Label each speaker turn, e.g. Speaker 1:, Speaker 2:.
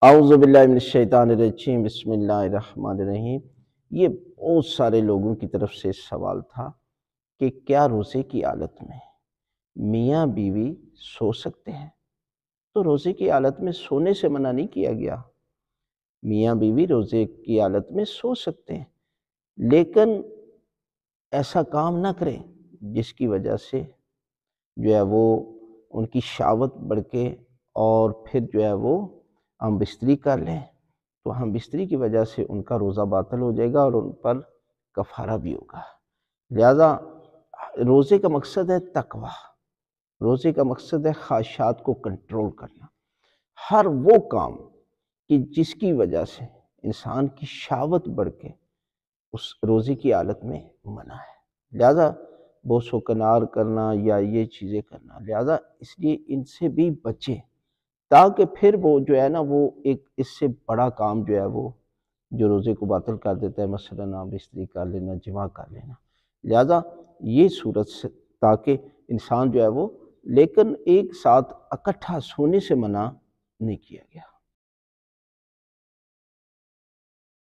Speaker 1: اعوذ باللہ من الشیطان الرجیم، بسم اللہ الرحمن الرحیم۔ یہ بہت سارے لوگوں کی طرف سے سوال تھا کہ کیا روزے کی حالت میں میاں بیوی سو سکتے ہیں؟ تو روزے کی حالت میں سونے سے منع نہیں کیا گیا۔ میاں بیوی روزے کی حالت میں سو سکتے ہیں، لیکن ایسا کام نہ کریں جس کی وجہ سے جو ہے وہ ان کی شہوت بڑھ کے اور پھر جو ہے وہ ہم بستری کر لیں تو ہم بستری کی وجہ سے ان کا روزہ باطل ہو جائے گا اور ان پر کفارہ بھی ہوگا۔ لہذا روزے کا مقصد ہے تقوی، روزے کا مقصد ہے خواہشات کو کنٹرول کرنا۔ ہر وہ کام کہ جس کی وجہ سے انسان کی شہوت بڑھ کے اس روزے کی حالت میں منع ہے، لہذا بوس و کنار کرنا یا یہ چیزیں کرنا، لہذا اس لیے ان سے بھی بچیں، تاکہ پھر وہ جو ہے نا وہ ایک اس سے بڑا کام جو ہے وہ جو روزے کو باطل کر دیتا ہے، مثلا بستری کر لینا، جماع کر لینا۔ لہذا یہ صورت سے تاکہ انسان جو ہے وہ، لیکن ایک ساتھ اکٹھا سونے سے منع نہیں کیا گیا۔